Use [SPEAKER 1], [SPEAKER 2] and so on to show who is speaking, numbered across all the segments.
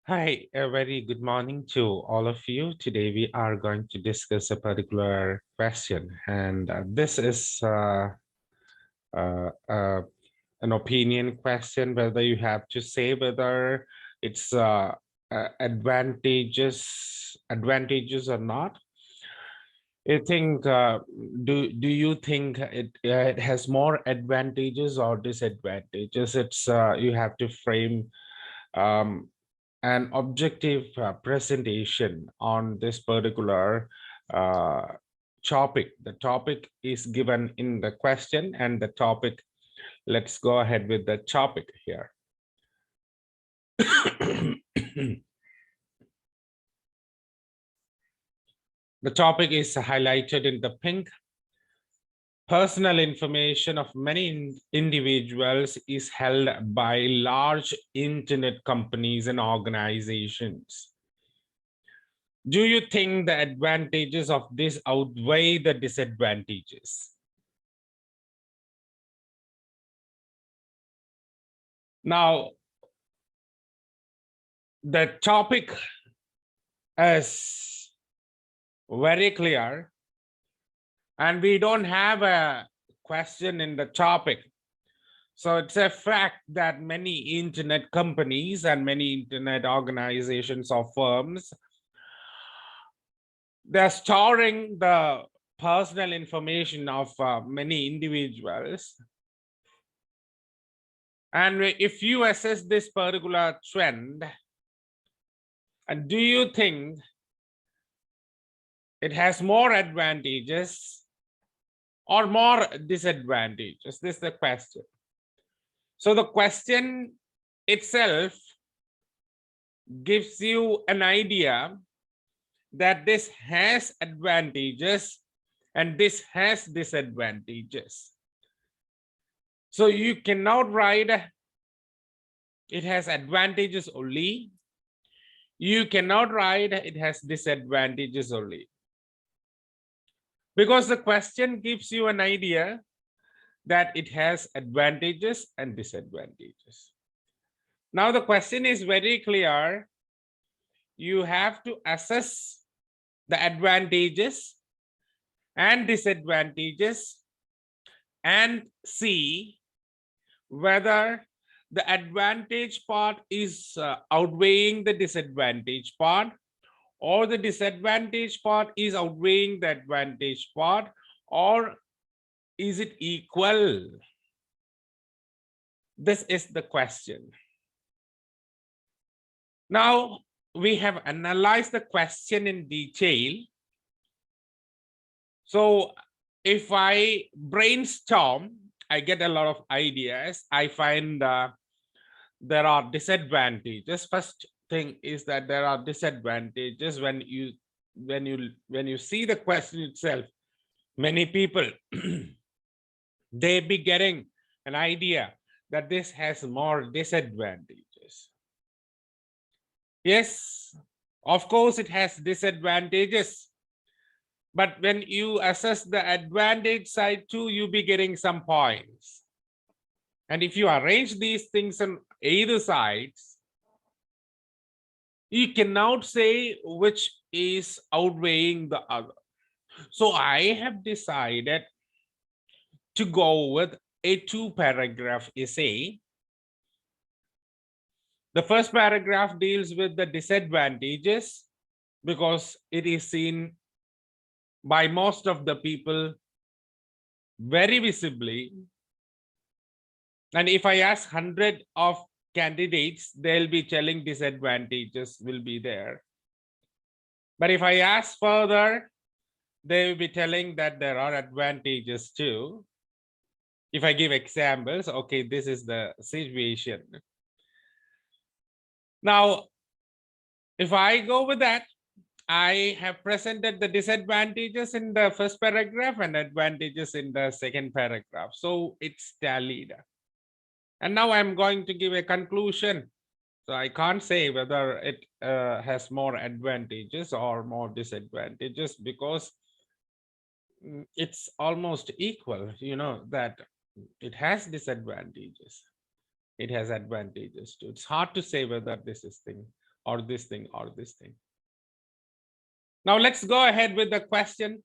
[SPEAKER 1] Hi, a very good morning to all of you. Today we are going to discuss a particular question, and this is uh, uh, an opinion question, whether you have to say whether it's advantageous or not. I think do you think it has more advantages or disadvantages? It's you have to frame um, an objective presentation on this particular uh, topic. The topic is given in the question, and the topic, let's go ahead with the topic here. The topic is highlighted in the pink. Personal information of many individuals is held by large internet companies and organizations. Do you think the advantages of this outweigh the disadvantages? Now, the topic is very clear, and we don't have a question in the topic. So it's a fact that many internet companies and many internet organizations or firms, they're storing the personal information of many individuals. And if you assess this particular trend, and do you think it has more advantages or more disadvantages? This is the question. So the question itself gives you an idea that this has advantages and this has disadvantages. So you cannot write it has advantages only. You cannot write it has disadvantages only. Because the question gives you an idea that it has advantages and disadvantages. Now the question is very clear. You have to assess the advantages and disadvantages and see whether the advantage part is outweighing the disadvantage part, or the disadvantage part is outweighing the advantage part, or is it equal? This is the question. Now, we have analyzed the question in detail. So if I brainstorm, I get a lot of ideas. I find there are disadvantages. First thing is that there are disadvantages when you see the question itself. Many people they be getting an idea that this has more disadvantages. Yes, of course it has disadvantages, but when you assess the advantage side too, you be getting some points. And if you arrange these things on either sides, you cannot say which is outweighing the other. So I have decided to go with a 2-paragraph essay. The first paragraph deals with the disadvantages because it is seen by most of the people very visibly. And if I ask 100 of candidates, they'll be telling disadvantages will be there. But if I ask further, they will be telling that there are advantages too. If I give examples, okay, this is the situation. Now, if I go with that, I have presented the disadvantages in the first paragraph and advantages in the second paragraph. So it's tallied. And now I'm going to give a conclusion. So I can't say whether it has more advantages or more disadvantages because it's almost equal, that it has disadvantages. It has advantages too. It's hard to say whether this is thing or this thing or this thing. Now let's go ahead with the question,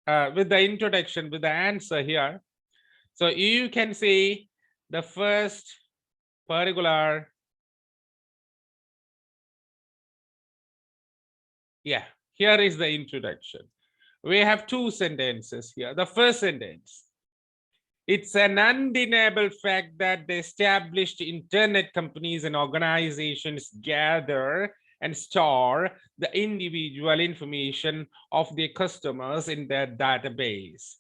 [SPEAKER 1] with the introduction, with the answer here. So you can see the first particular, yeah, here is the introduction. We have two sentences here. The first sentence, it's an undeniable fact that the established internet companies and organizations gather and store the individual information of their customers in their database.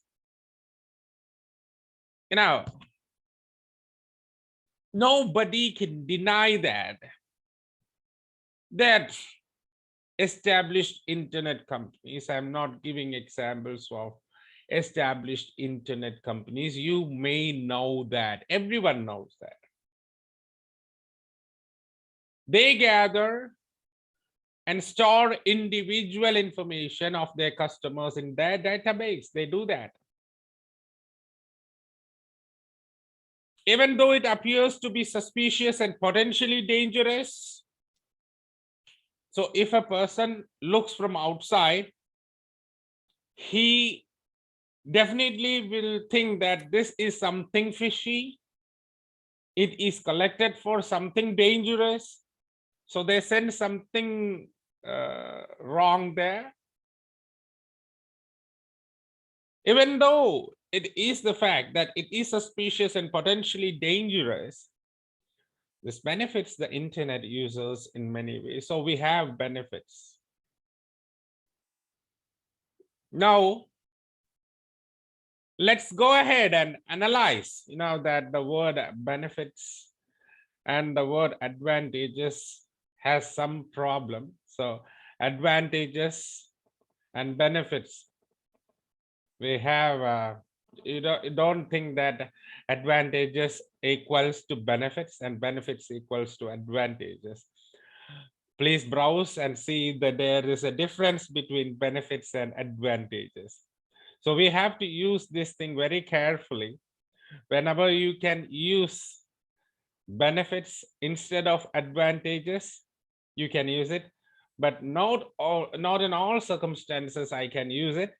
[SPEAKER 1] You know, nobody can deny that established internet companies, I'm not giving examples of established internet companies, you may know that, everyone knows that. They gather and store individual information of their customers in their database. They do that. Even though it appears to be suspicious and potentially dangerous. So if a person looks from outside, he definitely will think that this is something fishy. It is collected for something dangerous. So they send something wrong there. Even though it is the fact that it is suspicious and potentially dangerous, this benefits the internet users in many ways. So we have benefits. Now, let's go ahead and analyze, that the word benefits and the word advantages has some problem. So advantages and benefits, we have, you don't think that advantages equals to benefits and benefits equals to advantages. Please browse and see that there is a difference between benefits and advantages. So we have to use this thing very carefully. Whenever you can use benefits instead of advantages, you can use it, but not in all circumstances I can use it.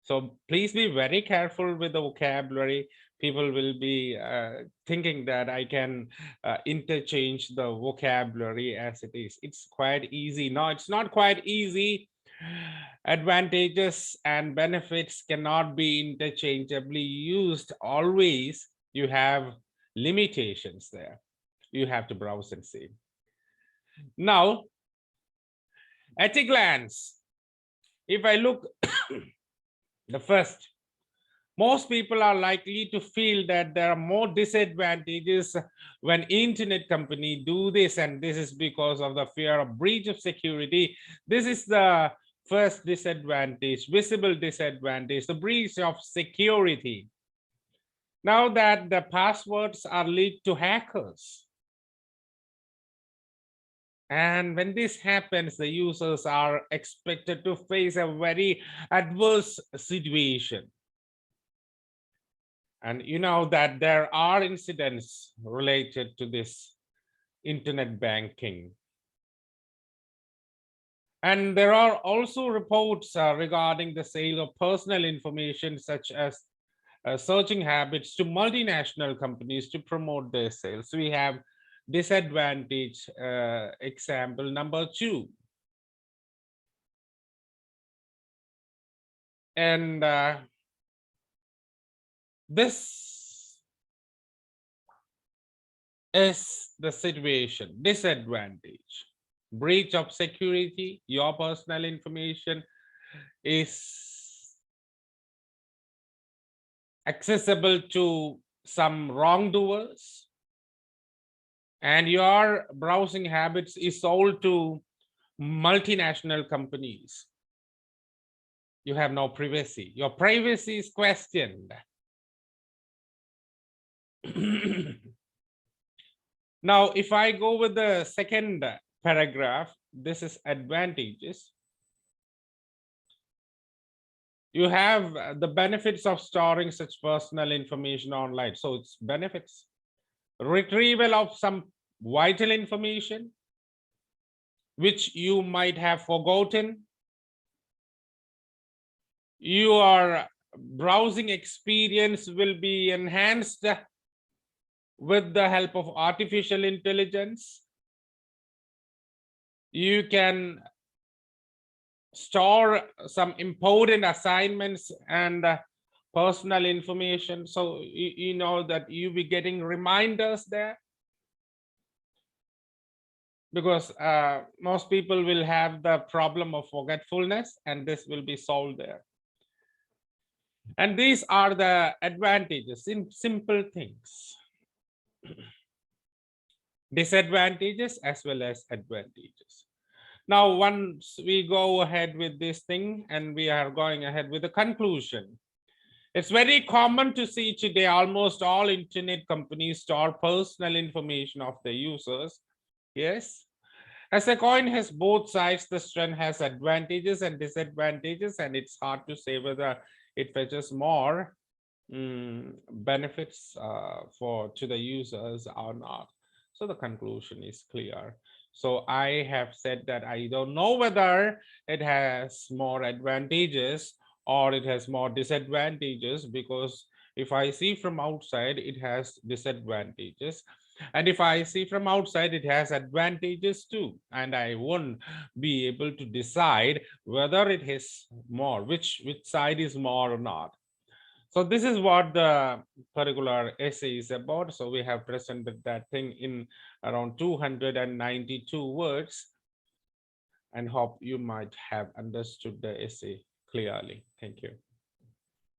[SPEAKER 1] So please be very careful with the vocabulary. People will be thinking that I can interchange the vocabulary as it is. It's quite easy. No, it's not quite easy. Advantages and benefits cannot be interchangeably used always. You have limitations there. You have to browse and see. Now, at a glance, if I look the first, most people are likely to feel that there are more disadvantages when internet company do this, and this is because of the fear of breach of security. This is the first disadvantage, visible disadvantage, the breach of security. Now that the passwords are leaked to hackers. And when this happens, the users are expected to face a very adverse situation. And you know that there are incidents related to this internet banking. And there are also reports regarding the sale of personal information, such as searching habits to multinational companies to promote their sales. We have disadvantage example number 2. And this is the situation. Disadvantage, breach of security, your personal information is accessible to some wrongdoers, and your browsing habits is sold to multinational companies. You have no privacy. Your privacy is questioned. Now, if I go with the second paragraph, this is advantages. You have the benefits of storing such personal information online. So it's benefits. Retrieval of some vital information. which you might have forgotten. Your browsing experience will be enhanced with the help of artificial intelligence. You can store some important assignments and personal information, so you know that you'll be getting reminders there, because most people will have the problem of forgetfulness, and this will be solved there. And these are the advantages in simple things. Disadvantages as well as advantages. Now, once we go ahead with this thing and we are going ahead with the conclusion, it's very common to see today almost all internet companies store personal information of the users. Yes. As a coin has both sides, the strength has advantages and disadvantages, and it's hard to say whether it fetches more benefits to the users or not. So the conclusion is clear. So I have said that I don't know whether it has more advantages or it has more disadvantages, because if I see from outside, it has disadvantages. And if I see from outside, it has advantages too. And I won't be able to decide whether it has more, which side is more or not. So this is what the particular essay is about. So we have presented that thing in around 292 words, and hope you might have understood the essay clearly. Thank you.